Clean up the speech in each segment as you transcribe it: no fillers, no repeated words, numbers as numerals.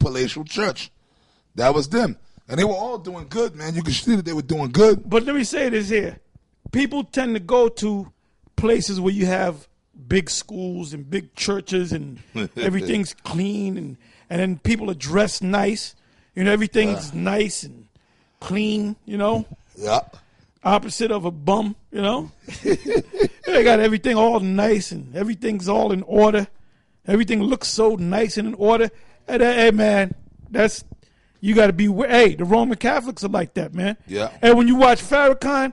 palatial church. That was them. And they were all doing good, man. You could see that they were doing good. But let me say this here. People tend to go to places where you have big schools and big churches and everything's clean and then people are dressed nice. You know, everything's nice and clean, you know. Yeah. Opposite of a bum, you know. They got everything all nice and everything's all in order. Everything looks so nice and in order. Hey man, you got to be. Hey, the Roman Catholics are like that, man. Yeah. And when you watch Farrakhan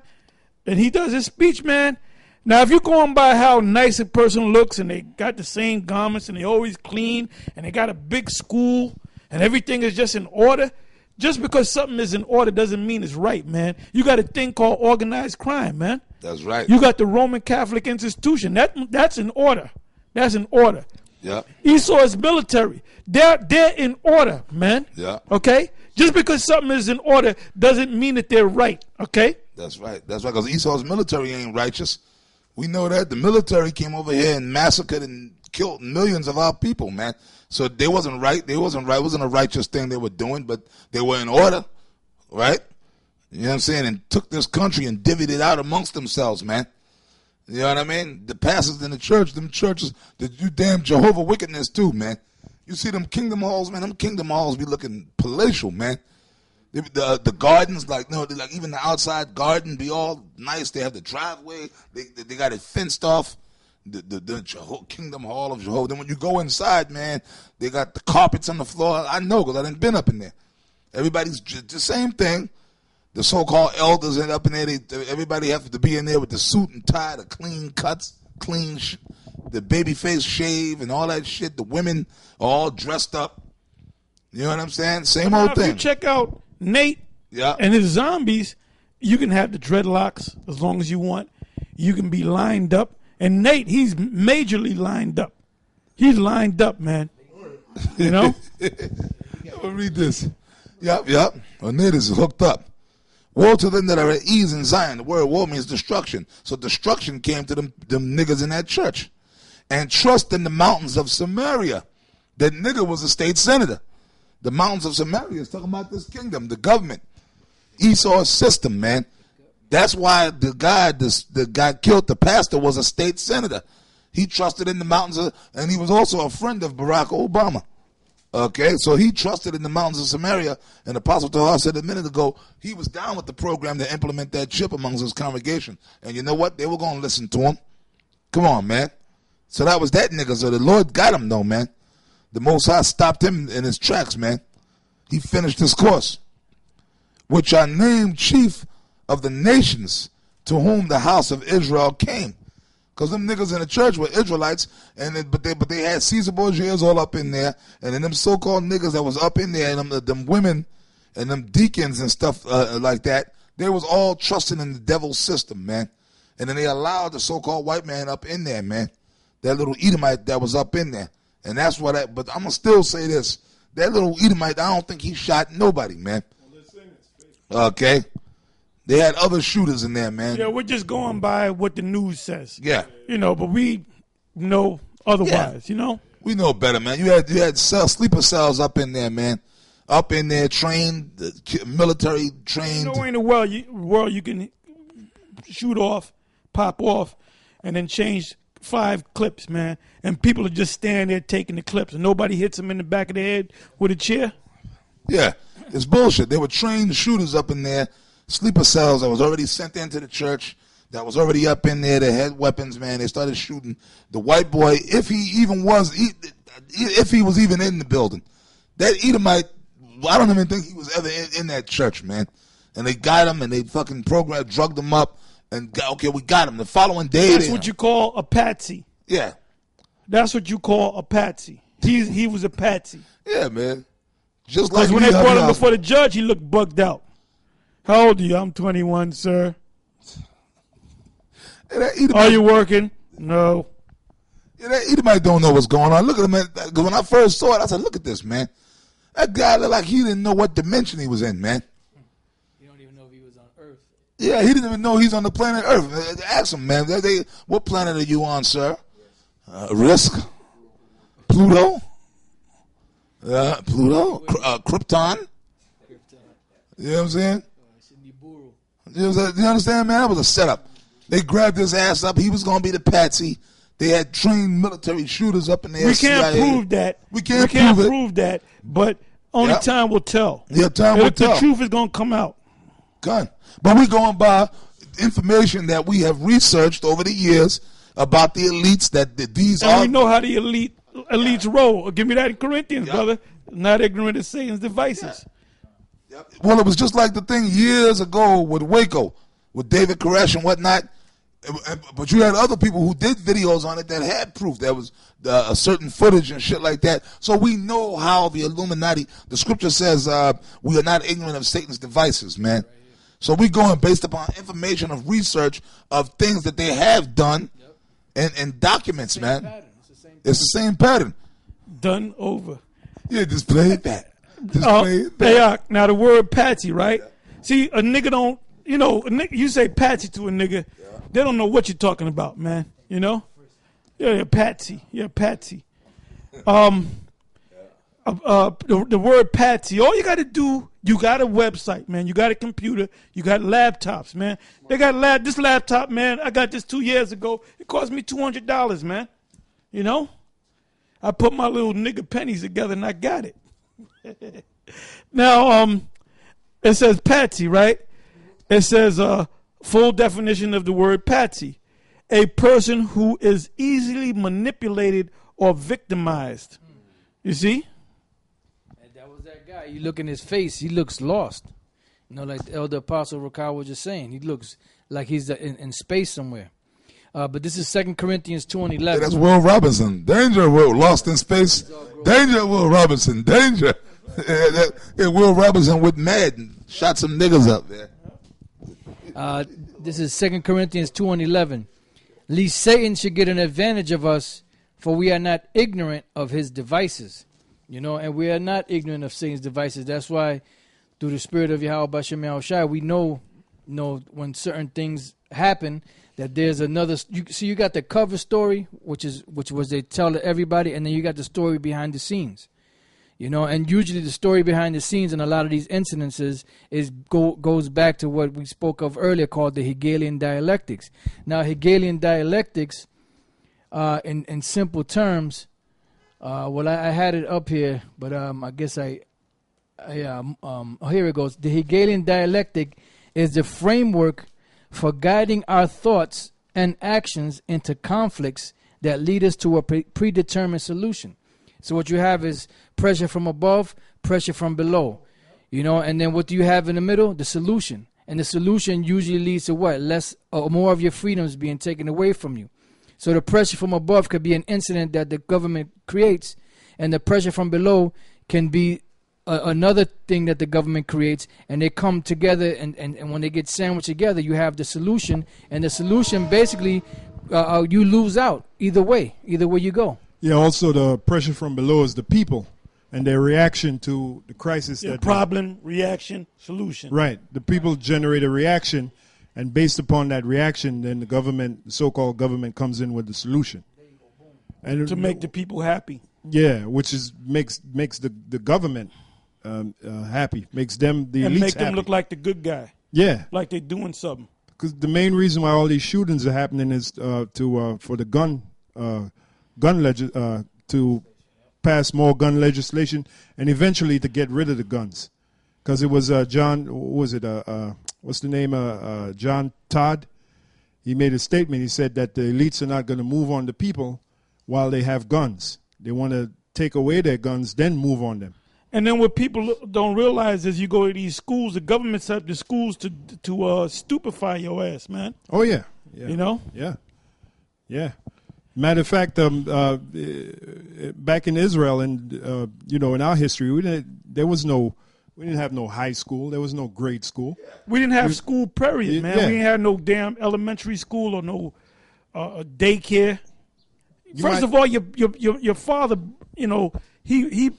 and he does his speech, man. Now, if you're going by how nice a person looks and they got the same garments and they always clean and they got a big school and everything is just in order, just because something is in order doesn't mean it's right, man. You got a thing called organized crime, man. That's right. You got the Roman Catholic institution. That's in order. That's in order. Yeah. Esau is military. They're in order, man. Yeah. Okay? Just because something is in order doesn't mean that they're right, okay? That's right. That's right, because Esau's military ain't righteous. We know that. The military came over here and massacred and killed millions of our people, man. So they wasn't right. They wasn't right. It wasn't a righteous thing they were doing, but they were in order, right? You know what I'm saying? And took this country and divvied it out amongst themselves, man. You know what I mean? The pastors in the church, them churches, they do damn Jehovah wickedness too, man. You see them kingdom halls, man. Them kingdom halls be looking palatial, man. The gardens, like even the outside garden be all nice. They have the driveway. They got it fenced off. The Kingdom Hall of Jehovah. Then when you go inside, man, they got the carpets on the floor. I know because I done been up in there. Everybody's the same thing. The so-called elders end up in there. Everybody has to be in there with the suit and tie, the clean cuts, the baby face shave and all that shit. The women are all dressed up. You know what I'm saying? Same old thing. If you check out Nate and his zombies, you can have the dreadlocks as long as you want. You can be lined up. And Nate, he's majorly lined up. He's lined up, man. You know? I'll read this. Yep. Well, Nate is hooked up. Woe to them that are at ease in Zion. The word woe means destruction. So destruction came to them niggas in that church. And trust in the mountains of Samaria. That nigga was a state senator. The mountains of Samaria is talking about this kingdom, the government. Esau's system, man. That's why the guy killed the pastor was a state senator. He trusted in the mountains and he was also a friend of Barack Obama. Okay, so he trusted in the mountains of Samaria, and Apostle Tahar said a minute ago, he was down with the program to implement that chip amongst his congregation. And you know what? They were going to listen to him. Come on, man. So that was that nigga. So the Lord got him, though, man. The Most High stopped him in his tracks, man. He finished his course. Which are named chief of the nations to whom the house of Israel came. Because them niggas in the church were Israelites, but they had Caesar Borgias all up in there, and then them so-called niggas that was up in there, and them women, and them deacons and stuff like that, they was all trusting in the devil's system, man. And then they allowed the so-called white man up in there, man. That little Edomite that was up in there. And that's what but I'm going to still say this. That little Edomite, I don't think he shot nobody, man. Okay? They had other shooters in there, man. Yeah, we're just going by what the news says. Yeah. You know, but we know otherwise, you know? We know better, man. You had sleeper cells up in there, man. Up in there, trained, military trained. You know, in the world you can shoot off, pop off, and then change 5 clips, man. And people are just standing there taking the clips, and nobody hits them in the back of the head with a chair. Yeah, it's bullshit. They were trained shooters up in there. Sleeper cells that was already sent into the church, that was already up in there. They had weapons, man. They started shooting the white boy, if he was even in the building. That Edomite, I don't even think he was ever in that church, man. And they got him, and they fucking drugged him up, and we got him. The following day, that's what you call a patsy. Yeah, that's what you call a patsy. He was a patsy. Yeah, man. Just like when they brought him before the judge, he looked bugged out. How old are you? I'm 21, sir. Are you working? No. Yeah, that Edomite don't know what's going on. Look at him, man. Because when I first saw it, I said, look at this, man. That guy looked like he didn't know what dimension he was in, man. You don't even know if he was on Earth. Yeah, he didn't even know he's on the planet Earth. Ask him, man. What planet are you on, sir? Risk? Pluto? Pluto, Krypton. You know what I'm saying? You understand, man? That was a setup. They grabbed his ass up. He was going to be the patsy. They had trained military shooters up in there. We can't prove that. We can't prove that. But only time will tell. Yeah, time will tell. The truth is going to come out. Gun. But we're going by information that we have researched over the years about the elites that these and we know how the elites roll. Give me that in Corinthians, brother. Not ignorant of Satan's devices. Well, it was just like the thing years ago with Waco, with David Koresh and whatnot. But you had other people who did videos on it that had proof. There was a certain footage and shit like that. So we know how the Illuminati, the scripture says, we are not ignorant of Satan's devices, man. So we going based upon information of research of things that they have done and documents, man. It's the same pattern. Done over. Yeah, just play it back. Now the word patsy, right? See, a nigga don't, you say patsy to a nigga, they don't know what you're talking about, man. You know? Yeah, patsy. Yeah, patsy. The word patsy, all you got to do, you got a website, man. You got a computer. You got laptops, man. They got this laptop, man. I got this 2 years ago. It cost me $200, man. You know? I put my little nigga pennies together and I got it. Now, it says patsy, right? It says full definition of the word patsy. A person who is easily manipulated or victimized. You see? And that was that guy. You look in his face, he looks lost. Like the elder apostle Rakai was just saying. He looks like he's in space somewhere. But this is 2 Corinthians 2:11. Yeah, that's Will Robinson. Danger, Will. Lost in space. Danger, Will Robinson. Danger. Will Robinson with mad and shot some niggas up there. This is 2 Corinthians 2:11. Lest Satan should get an advantage of us, for we are not ignorant of his devices. And we are not ignorant of Satan's devices. That's why, through the spirit of Yahweh Bashem Yahushai, we know when certain things happen, that there's another. You got the cover story, which was they tell to everybody, and then you got the story behind the scenes. And usually the story behind the scenes in a lot of these incidences goes back to what we spoke of earlier, called the Hegelian dialectics. Now, Hegelian dialectics, in simple terms, I had it up here, but I guess here it goes. The Hegelian dialectic is the framework for guiding our thoughts and actions into conflicts that lead us to a predetermined solution. So what you have is pressure from above, pressure from below, and then what do you have in the middle? The solution. And the solution usually leads to what? Less or more of your freedoms being taken away from you. So the pressure from above could be an incident that the government creates, and the pressure from below can be another thing that the government creates, and they come together, and when they get sandwiched together, you have the solution, and the solution basically, you lose out either way you go. Yeah, also the pressure from below is the people and their reaction to the crisis. Yeah, problem, reaction, solution. Right. The people generate a reaction, and based upon that reaction, then the so-called government comes in with the solution. And to make the people happy. Yeah, which makes the government happy, makes them the elites and make them happy. Look like the good guy. Yeah, like they're doing something. Because the main reason why all these shootings are happening is for the to pass more gun legislation and eventually to get rid of the guns. Because it was John Todd. He made a statement. He said that the elites are not going to move on the people while they have guns. They want to take away their guns, then move on them. And then what people don't realize is you go to these schools, the government set up the schools to stupefy your ass, man. Oh, yeah. Yeah. Matter of fact, back in Israel and, in our history, we didn't have no high school. There was no grade school. We didn't have school, period, man. Yeah. We didn't have no damn elementary school or no daycare. First of all, your father, he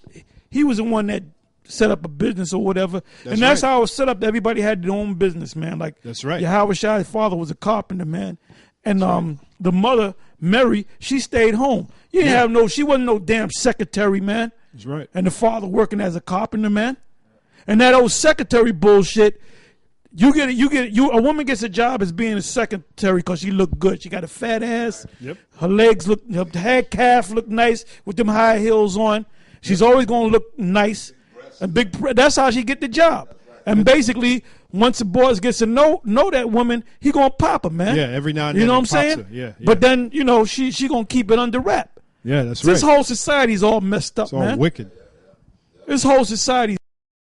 was the one that set up a business or whatever. That's how it was set up. Everybody had their own business, man. Like, that's right. Yahweh Shai's father was a carpenter, man. And the mother, Mary, she stayed home. She wasn't no damn secretary, man. That's right. And the father working as a carpenter, man. And that old secretary bullshit. A woman gets a job as being a secretary because she look good. She got a fat ass. Yep. Her legs look, her head calf look nice with them high heels on. She's always gonna look nice and big. That's how she get the job. And basically, once the boys gets to know that woman, he gonna pop her, man. Yeah, every now and you then. know what I'm he pops saying? her. Yeah, yeah. But then she gonna keep it under wrap. Yeah, that's This right. whole society's all messed up, It's all man. wicked. This whole society.